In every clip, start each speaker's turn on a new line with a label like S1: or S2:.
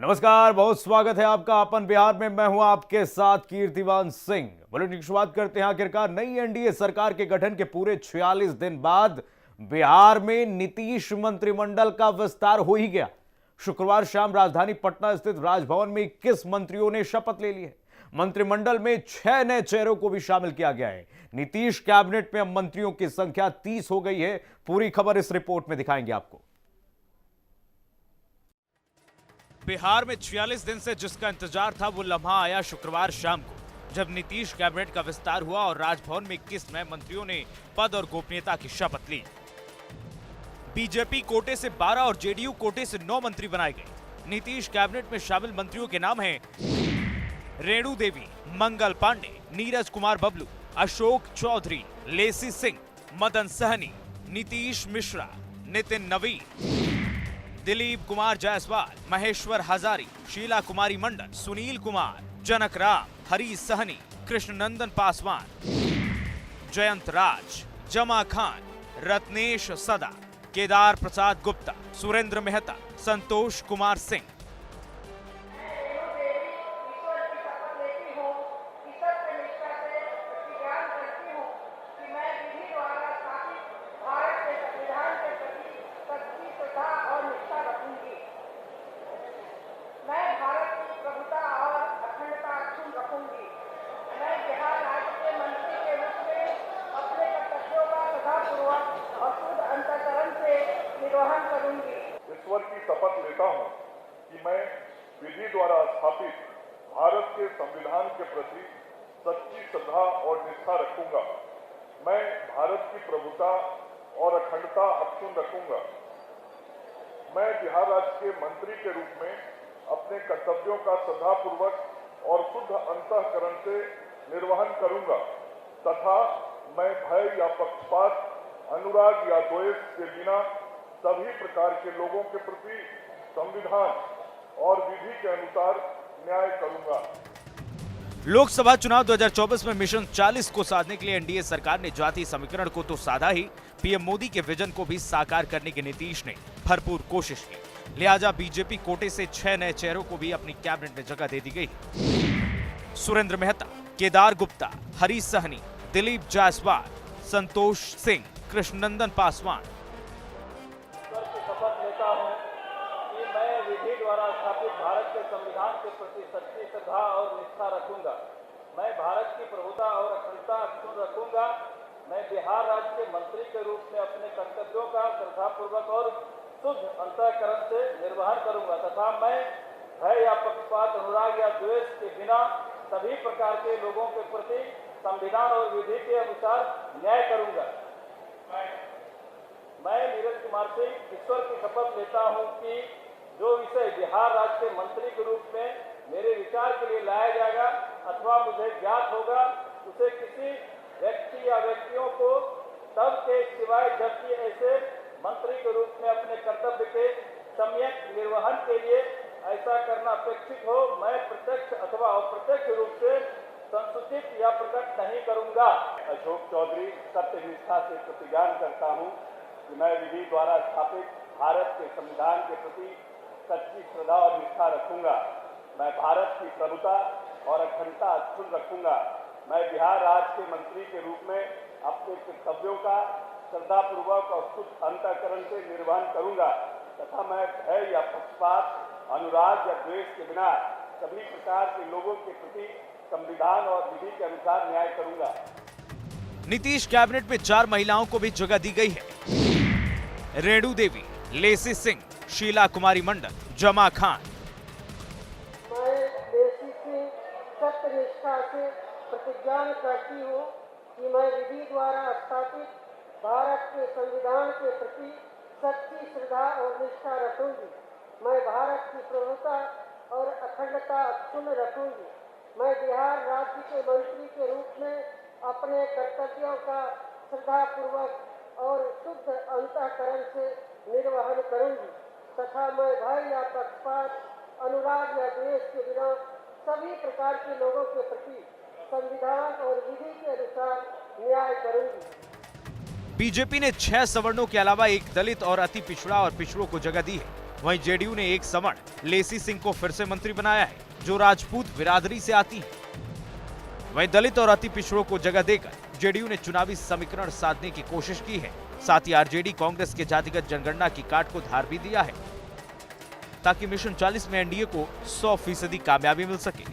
S1: नमस्कार, बहुत स्वागत है आपका अपन बिहार में। मैं हूं आपके साथ कीर्तिमान सिंह। बुलेटिन की शुरुआत करते हैं। आखिरकार नई एनडीए सरकार के गठन के पूरे 46 दिन बाद बिहार में नीतीश मंत्रिमंडल का विस्तार हो ही गया। शुक्रवार शाम राजधानी पटना स्थित राजभवन में 21 मंत्रियों ने शपथ ले ली है। मंत्रिमंडल में 6 नए चेहरों को भी शामिल किया गया है। नीतीश कैबिनेट में अब मंत्रियों की संख्या 30 हो गई है। पूरी खबर इस रिपोर्ट में दिखाएंगे आपको। बिहार में 46 दिन से जिसका इंतजार था वो लम्हा आया शुक्रवार शाम को, जब नीतीश कैबिनेट का विस्तार हुआ और राजभवन में 21 नए मंत्रियों ने पद और गोपनीयता की शपथ ली। बीजेपी कोटे से 12 और जेडीयू कोटे से 9 मंत्री बनाए गए। नीतीश कैबिनेट में शामिल मंत्रियों के नाम हैं रेणु देवी, मंगल पांडे, नीरज कुमार बबलू, अशोक चौधरी, लेसी सिंह, मदन सहनी, नीतीश मिश्रा, नितिन नवीन, दिलीप कुमार जायसवाल, महेश्वर हजारी, शीला कुमारी मंडल, सुनील कुमार, जनक राम, हरीश सहनी, कृष्णनंदन पासवान, जयंत राज, जमा खान, रत्नेश सदा, केदार प्रसाद गुप्ता, सुरेंद्र मेहता, संतोष कुमार सिंह।
S2: ईश्वर की शपथ लेता हूं कि मैं विधि द्वारा स्थापित भारत के संविधान के प्रति सच्ची श्रद्धा और निष्ठा रखूंगा। मैं भारत की प्रभुता और अखंडता अक्षुण्ण रखूंगा। मैं बिहार राज्य के मंत्री के रूप में अपने कर्तव्यों का श्रद्धापूर्वक और शुद्ध अंतःकरण से निर्वहन करूंगा तथा मैं भय या पक्षपात, अनुराग या द्वेष के बिना सभी प्रकार के लोगों के प्रति संविधान और विधि के अनुसार न्याय करूंगा।
S1: लोकसभा चुनाव 2024 में मिशन 40 को साधने के लिए एनडीए सरकार ने जातीय समीकरण को तो साधा ही, पीएम मोदी के विजन को भी साकार करने के नीतीश ने भरपूर कोशिश की। लिहाजा बीजेपी कोटे से 6 नए चेहरों को भी अपनी कैबिनेट में जगह दे दी गई। सुरेंद्र मेहता, केदार गुप्ता, हरीश सहनी, दिलीप जायसवाल, संतोष सिंह, कृष्णनंदन पासवान।
S3: शपथ लेता हूं कि मैं विधि द्वारा स्थापित भारत के संविधान के प्रति सच्ची श्रद्धा और निष्ठा रखूंगा। मैं भारत की प्रभुता और अखंडता अक्षुण्ण रखूंगा। मैं बिहार राज्य के मंत्री के रूप में अपने कर्तव्यों का श्रद्धापूर्वक और शुद्ध अंतःकरण से निर्वहन करूंगा तथा मैं भय या पक्षपात, अनुराग या द्वेष के बिना सभी प्रकार के लोगों के प्रति संविधान और विधि के अनुसार न्याय करूंगा। मैं नीरज कुमार सिंह ईश्वर की शपथ लेता हूं कि जो विषय बिहार राज्य के मंत्री के रूप में मेरे विचार के लिए लाया जाएगा अथवा मुझे ज्ञात होगा, उसे किसी व्यक्ति या व्यक्तियों को तब के सिवाय जबकि ऐसे मंत्री के रूप में अपने कर्तव्य के सम्यक निर्वहन के लिए ऐसा करना अपेक्षित हो, मैं प्रत्यक्ष अथवा अप्रत्यक्ष रूप से संसूचित या प्रकट नहीं करूंगा। अशोक चौधरी सत्य निष्ठा से प्रतिज्ञान करता हूं कि मैं विधि द्वारा स्थापित भारत के संविधान के प्रति सच्ची श्रद्धा और निष्ठा रखूंगा। मैं भारत की प्रभुता और अखंडता अक्षुण्ण रखूंगा। मैं बिहार राज्य के मंत्री के रूप में अपने कर्तव्यों का श्रद्धापूर्वक और शुद्ध अंतःकरण से निर्वहन करूंगा तथा मैं भय या पक्षपात, अनुराग या द्वेष के बिना सभी प्रकार के लोगों के प्रति संविधान और विधि के अनुसार न्याय करूंगा।
S1: नीतीश कैबिनेट में 4 महिलाओं को भी जगह दी गई है। रेणु देवी, लेसी सिंह, शीला कुमारी मंडल, जमा खान।
S4: मैं लेसी सिंह सत्य निष्ठा से प्रतिज्ञान करती हूँ कि मैं विधि द्वारा स्थापित भारत के संविधान के प्रति सच्ची श्रद्धा और निष्ठा रखूंगी। मैं भारत की प्रभुता और अखंडता अक्षुण्ण रखूंगी। मैं बिहार राज्य के मंत्री के रूप में अपने कर्तव्यों का श्रद्धापूर्वक और शुद्ध अंतःकरण से निर्वहन करूंगी तथा मैं भय या पक्षपात, अनुराग या द्वेष के बिना सभी प्रकार के लोगों के प्रति संविधान और विधि के अनुसार न्याय करूंगी।
S1: बीजेपी ने 6 सवर्णों के अलावा एक दलित और अति पिछड़ा और पिछड़ों को जगह दी है। वहीं जेडीयू ने एक समण लेसी सिंह को फिर से मंत्री बनाया है, जो राजपूत बिरादरी से आती है। वहीं दलित और अति पिछड़ों को जगह देकर जेडीयू ने चुनावी समीकरण साधने की कोशिश की है। साथ ही आरजेडी कांग्रेस के जातिगत जनगणना की काट को धार भी दिया है, ताकि मिशन 40 में एनडीए को 100% कामयाबी मिल सके।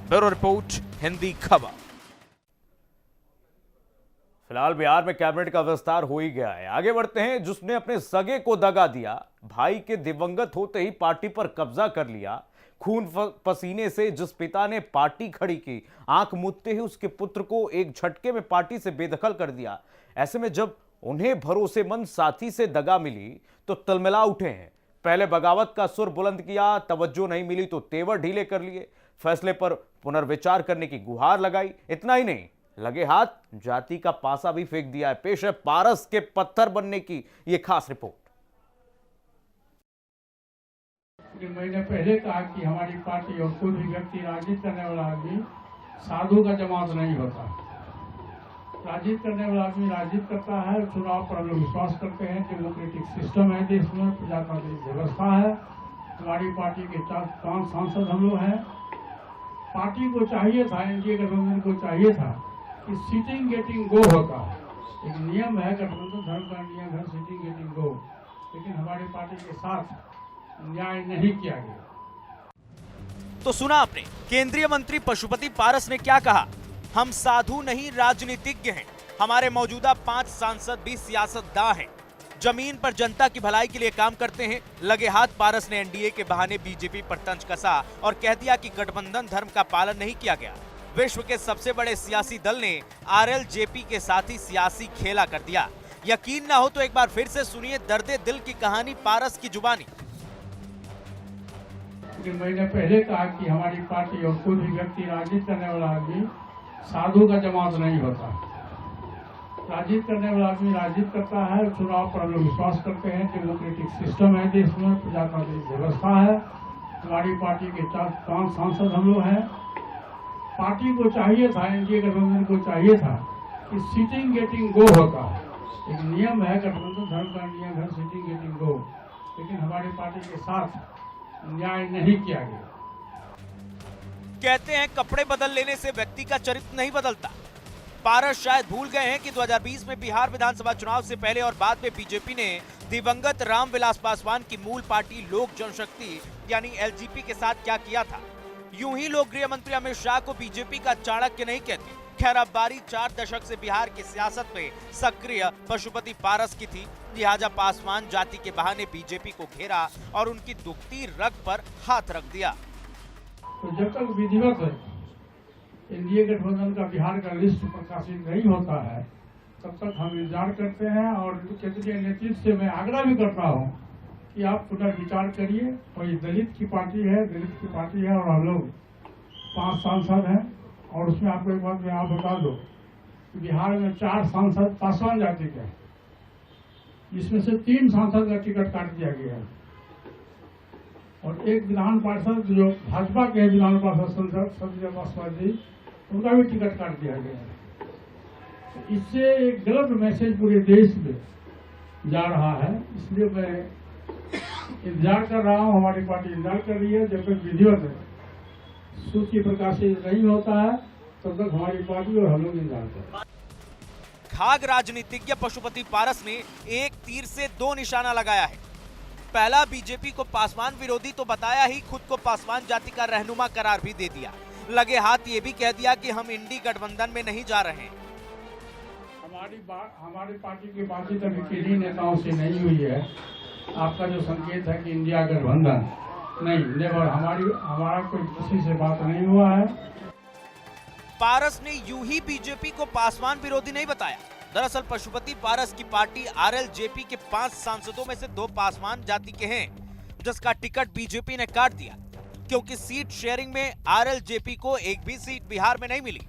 S1: ब्यूरो रिपोर्ट, हिंदी खबर। फिलहाल बिहार में कैबिनेट का विस्तार हो ही गया है। आगे बढ़ते हैं। जिसने अपने सगे को दगा दिया, भाई के दिवंगत होते ही पार्टी पर कब्जा कर लिया, खून पसीने से जिस पिता ने पार्टी खड़ी की, आंख मूंदते ही उसके पुत्र को एक झटके में पार्टी से बेदखल कर दिया। ऐसे में जब उन्हें भरोसेमंद साथी से दगा मिली तो तलमिला उठे हैं। पहले बगावत का सुर बुलंद किया, तवज्जो नहीं मिली तो तेवर ढीले कर लिए, फैसले पर पुनर्विचार करने की गुहार लगाई। इतना ही नहीं, लगे हाथ जाति का पासा भी फेंक दिया है। पेश है पारस के पत्थर बनने की ये खास रिपोर्ट।
S5: मैंने पहले कहा कि हमारी पार्टी और कोई भी व्यक्ति राजनीति करने वाला आदमी साधु का जमात नहीं होता। राजनीति करने वाला आदमी राजनीति करता है। चुनाव पर हम लोग विश्वास करते हैं। डेमोक्रेटिक सिस्टम है देश में, प्रजातांत्रिक व्यवस्था है। हमारी पार्टी के 5 सांसद हम लोग हैं। पार्टी को चाहिए था, एनडीए गठबंधन को चाहिए था कि सीटिंग गेटिंग गो होता है। एक नियम है, गठबंधन धर्म का नियम है, सीटिंग गेटिंग गो। लेकिन हमारी पार्टी के साथ न्याय नहीं किया गया।
S1: तो सुना आपने केंद्रीय मंत्री पशुपति पारस ने क्या कहा। हम साधु नहीं राजनीतिज्ञ हैं। हमारे मौजूदा 5 सांसद भी सियासतदां हैं, जमीन पर जनता की भलाई के लिए काम करते हैं। लगे हाथ पारस ने एनडीए के बहाने बीजेपी पर तंज कसा और कह दिया कि गठबंधन धर्म का पालन नहीं किया गया। विश्व के सबसे बड़े सियासी दल ने आरएलजेपी के साथ ही सियासी खेला कर दिया। यकीन ना हो तो एक बार फिर से सुनिए दर्दे दिल की कहानी पारस की जुबानी।
S5: मैंने पहले कहा कि हमारी पार्टी और कोई भी व्यक्ति राजनीति करने वाला आदमी साधु का जमात नहीं होता। राजनीति करने वाला आदमी राजनीति करता है। चुनाव पर हम लोग विश्वास करते हैं। डेमोक्रेटिक सिस्टम है देश में, प्रजातांत्रिक व्यवस्था है। हमारी पार्टी के 5 सांसद हम लोग हैं। पार्टी को चाहिए था, एनडीए गठबंधन को चाहिए था कि सीटिंग गेटिंग गो होता है। एक नियम है, गठबंधन धर्म का नियम है, सीटिंग गेटिंग गो। लेकिन हमारी पार्टी के साथ न्याय नहीं किया गया।
S1: कहते हैं कपड़े बदल लेने से व्यक्ति का चरित्र नहीं बदलता। पारस शायद भूल गए हैं कि 2020 में बिहार विधानसभा चुनाव से पहले और बाद में बीजेपी ने दिवंगत रामविलास पासवान की मूल पार्टी लोक जनशक्ति यानी एलजेपी के साथ क्या किया था। यूं ही लोग गृह मंत्री अमित शाह को बीजेपी का चाणक्य नहीं कहते। खैर, अब बारी 4 दशक से बिहार की सियासत में सक्रिय पशुपति पारस की थी। लिहाजा पासवान जाति के बहाने बीजेपी को घेरा और उनकी दुखती रग पर हाथ रख दिया।
S5: तो जब तक विधिवत एनडीए गठबंधन का बिहार का लिस्ट प्रकाशित नहीं होता है, तब तक हम इंतजार करते हैं। और केंद्रीय नेतृत्व से मैं आग्रह भी करता हूं कि आप पुनर्विचार करिए। और ये दलित की पार्टी है, दलित की पार्टी है, और हम लोग 5 सांसद हैं। और उसमें आपको एक बात मैं आप बता दो कि बिहार में 4 सांसद पासवान जाति के हैं, जिसमें से 3 सांसद का टिकट काट दिया गया है। और एक विधान पार्षद जो भाजपा के विधान पार्षद संजय पासवान जी, उनका भी टिकट काट दिया गया है। इससे एक गलत मैसेज पूरे देश में जा रहा है। इसलिए मैं इंतजार कर रहा हूं, हमारी पार्टी इंतजार कर रही है। जब तक विधिवत सूची प्रकाशित नहीं होता है, तब तक हमारी पार्टी और हम लोग इंतजार कर रहे हैं।
S1: खाग राजनीतिज्ञ पशुपति पारस ने एक तीर से 2 निशाना लगाया है। पहला, बीजेपी को पासवान विरोधी तो बताया ही, खुद को पासवान जाति का रहनुमा करार भी दे दिया। लगे हाथ ये भी कह दिया कि हम इंडी गठबंधन में नहीं जा रहे हैं।
S5: हमारी पार्टी की बातचीत अभी किन्हीं नेताओं से नहीं हुई है। आपका जो संकेत है कि इंडिया गठबंधन, नहीं, नेवर, हमारा कोई किसी से बात नहीं हुआ है।
S1: पारस ने यूं ही बीजेपी को पासवान विरोधी नहीं बताया। दरअसल पशुपति पारस की पार्टी आरएलजेपी के 5 सांसदों में से 2 पासवान जाति के हैं, जिसका टिकट बीजेपी ने काट दिया, क्योंकि सीट शेयरिंग में आरएलजेपी को एक भी सीट बिहार में नहीं मिली।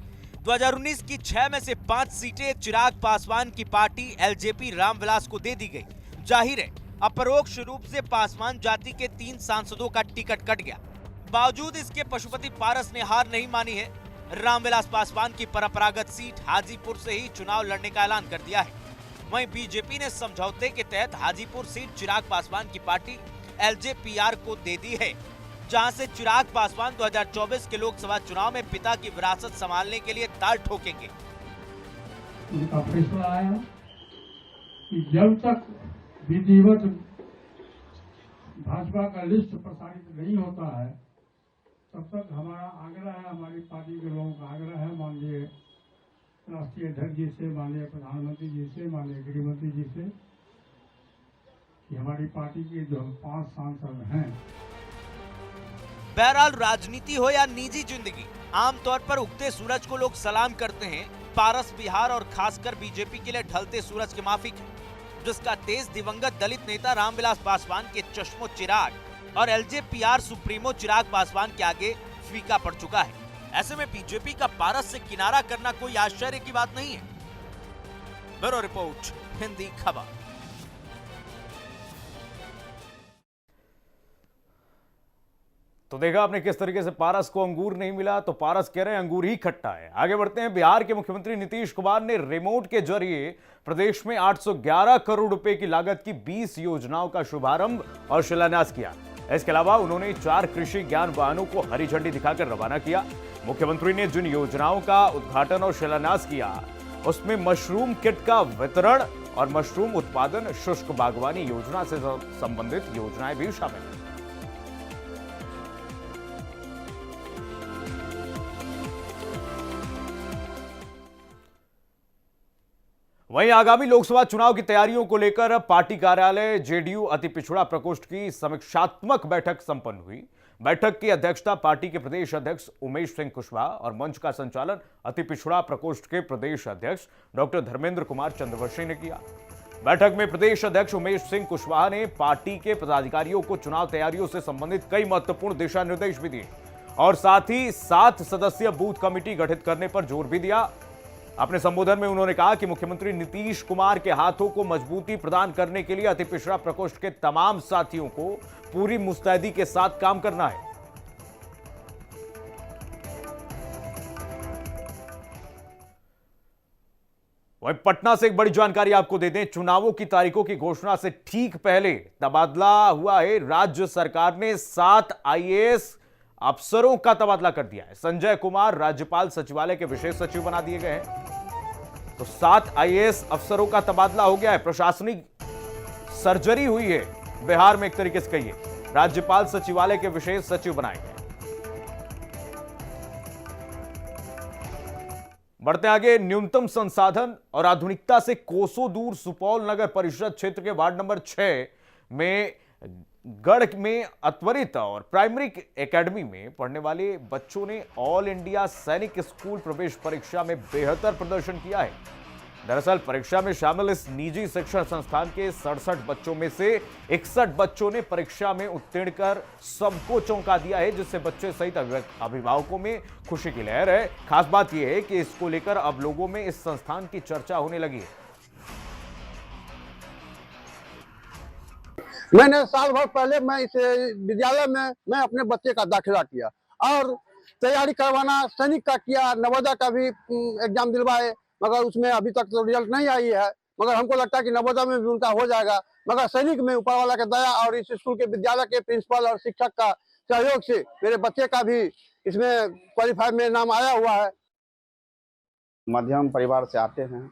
S1: 2019 की 6 में से 5 सीटें चिराग पासवान की पार्टी एलजेपी रामविलास को दे दी गई। जाहिर है अपरोक्ष रूप से पासवान जाति के 3 सांसदों का टिकट कट गया। बावजूद इसके पशुपति पारस ने हार नहीं मानी है। रामविलास पासवान की परंपरागत सीट हाजीपुर से ही चुनाव लड़ने का ऐलान कर दिया है। वहीं बीजेपी ने समझौते के तहत हाजीपुर सीट चिराग पासवान की पार्टी एलजेपीआर को दे दी है, जहां से चिराग पासवान 2024 के लोकसभा चुनाव में पिता की विरासत संभालने के लिए ताल ठोकेंगे।
S5: उनका फैसला आया कि जब तक विधिवत भाजपा का लिस्ट प्रसारित नहीं होता है तब तक हमारा आग्रह है, हमारी पार्टी के लोगों का आग्रह है, माननीय राष्ट्रीय अध्यक्ष जी से, माननीय प्रधानमंत्री जी से, माननीय गृह मंत्री जी से, कि हमारी पार्टी के जो 5 सांसद हैं।
S1: बहरहाल राजनीति हो या निजी जिंदगी, आमतौर पर उगते सूरज को लोग सलाम करते हैं। पारस बिहार और खासकर बीजेपी के लिए ढलते सूरज के माफिक है, जिसका तेज दिवंगत दलित नेता रामविलास पासवान के चश्मो चिराग और एलजेपीआर सुप्रीमो चिराग पासवान के आगे फीका पड़ चुका है। ऐसे में बीजेपी का पारस से किनारा करना कोई आश्चर्य की बात नहीं है। ब्यूरो रिपोर्ट, हिंदी खबर। तो देखा आपने किस तरीके से पारस को अंगूर नहीं मिला तो पारस कह रहे हैं अंगूर ही खट्टा है। आगे बढ़ते हैं। बिहार के मुख्यमंत्री नीतीश कुमार ने रिमोट के जरिए प्रदेश में 811 करोड़ रुपए की लागत की 20 योजनाओं का शुभारंभ और शिलान्यास किया। इसके अलावा उन्होंने 4 कृषि ज्ञान वाहनों को हरी झंडी दिखाकर रवाना किया। मुख्यमंत्री ने जिन योजनाओं का उद्घाटन और शिलान्यास किया उसमें मशरूम किट का वितरण और मशरूम उत्पादन, शुष्क बागवानी योजना से संबंधित योजनाएं भी शामिल हैं। वहीं आगामी लोकसभा चुनाव की तैयारियों को लेकर पार्टी कार्यालय जेडीयू अति पिछड़ा प्रकोष्ठ की समीक्षात्मक बैठक संपन्न हुई। बैठक की अध्यक्षता पार्टी के प्रदेश अध्यक्ष उमेश सिंह कुशवाहा और मंच का संचालन अति पिछड़ा प्रकोष्ठ के प्रदेश अध्यक्ष डॉक्टर धर्मेंद्र कुमार चंद्रवंशी ने किया। बैठक में प्रदेश अध्यक्ष उमेश सिंह कुशवाहा ने पार्टी के पदाधिकारियों को चुनाव तैयारियों से संबंधित कई महत्वपूर्ण दिशा निर्देश भी दिए और साथ ही 7 सदस्यीय बूथ कमेटी गठित करने पर जोर भी दिया। अपने संबोधन में उन्होंने कहा कि मुख्यमंत्री नीतीश कुमार के हाथों को मजबूती प्रदान करने के लिए अति पिछड़ा प्रकोष्ठ के तमाम साथियों को पूरी मुस्तैदी के साथ काम करना है। वहीं पटना से एक बड़ी जानकारी आपको दे दें। चुनावों की तारीखों की घोषणा से ठीक पहले तबादला हुआ है। राज्य सरकार ने 7 आईएएस अफसरों का तबादला कर दिया है। संजय कुमार राज्यपाल सचिवालय के विशेष सचिव बना दिए गए हैं। तो 7 आईएएस अफसरों का तबादला हो गया है। प्रशासनिक सर्जरी हुई है बिहार में, एक तरीके से कहिए। राज्यपाल सचिवालय के विशेष सचिव बनाए गए। बढ़ते आगे। न्यूनतम संसाधन और आधुनिकता से कोसों दूर सुपौल नगर परिषद क्षेत्र के वार्ड नंबर 6 में गढ़ में अत्वरित और प्राइमरी एकेडमी में पढ़ने वाले बच्चों ने ऑल इंडिया सैनिक स्कूल प्रवेश परीक्षा में बेहतर प्रदर्शन किया है। दरअसल परीक्षा में शामिल इस निजी शिक्षण संस्थान के 67 बच्चों में से 61 बच्चों ने परीक्षा में उत्तीर्ण कर सबको चौंका दिया है, जिससे बच्चे सहित अभिभावकों में खुशी की लहर है। खास बात यह है कि इसको लेकर अब लोगों में इस संस्थान की चर्चा होने लगी है।
S6: मैंने साल भर पहले मैं इस विद्यालय में मैं अपने बच्चे का दाखिला किया और तैयारी करवाना सैनिक का किया, नवोदय का भी एग्जाम दिलवाए, मगर उसमें अभी तक तो रिजल्ट नहीं आई है। मगर हमको लगता है कि नवोदय में भी उनका हो जाएगा। मगर सैनिक में ऊपर वाला का दया और इस स्कूल के विद्यालय के प्रिंसिपल और शिक्षक का सहयोग से मेरे बच्चे का भी इसमें क्वालिफाई में नाम आया हुआ है।
S7: मध्यम परिवार से आते हैं,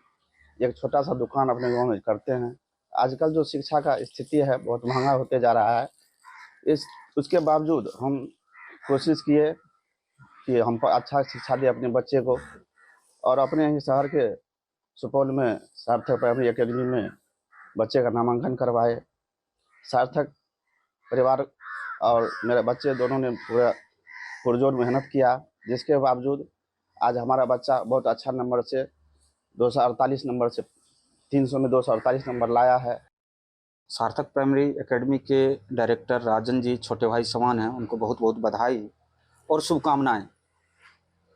S7: एक छोटा सा दुकान अपने गाँव में करते हैं। आजकल जो शिक्षा का स्थिति है बहुत महंगा होते जा रहा है। उसके बावजूद हम कोशिश किए कि हम अच्छा शिक्षा दें अपने बच्चे को और अपने ही शहर के सुपौल में सार्थक प्राइमरी एकेडमी में बच्चे का नामांकन करवाए। सार्थक परिवार और मेरे बच्चे दोनों ने पूरा पुरजोर मेहनत किया, जिसके बावजूद आज हमारा बच्चा बहुत अच्छा नंबर से 248 नंबर से 300 में 248 नंबर लाया है।
S8: सार्थक प्राइमरी एकेडमी के डायरेक्टर राजन जी छोटे भाई समान हैं, उनको बहुत बहुत बधाई और शुभकामनाएं।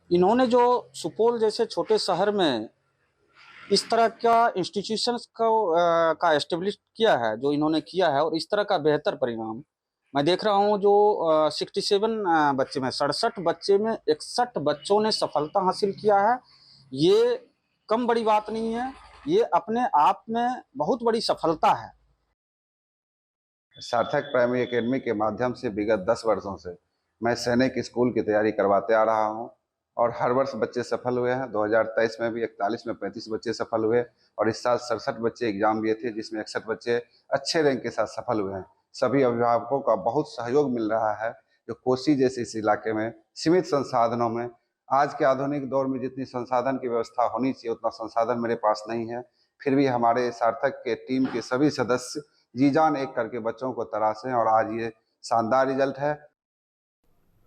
S8: इन्होंने जो सुपौल जैसे छोटे शहर में इस तरह का इंस्टीट्यूशंस का एस्टेब्लिश किया है, जो इन्होंने किया है, और इस तरह का बेहतर परिणाम मैं देख रहा हूं। जो 67 बच्चे में 67 बच्चे में 61 बच्चों ने सफलता हासिल किया है। ये कम बड़ी बात नहीं है। ये अपने आप में बहुत बड़ी सफलता है।
S7: सार्थक प्राइमरी एकेडमी के माध्यम से विगत 10 वर्षों से मैं सैनिक स्कूल की तैयारी करवाते आ रहा हूं और हर वर्ष बच्चे सफल हुए हैं। 2023 में भी 41 में 35 बच्चे सफल हुए और इस साल 67 बच्चे एग्जाम दिए थे, जिसमें 61 बच्चे अच्छे रैंक के साथ सफल हुए हैं। सभी अभिभावकों का बहुत सहयोग मिल रहा है, जो कोसी जैसे इस इलाके में सीमित संसाधनों में, आज के आधुनिक दौर में जितनी संसाधन की व्यवस्था होनी चाहिए उतना संसाधन मेरे पास नहीं है। फिर भी हमारे सार्थक के टीम के सभी सदस्य जी जान एक करके बच्चों को तराशे और आज ये शानदार रिजल्ट है।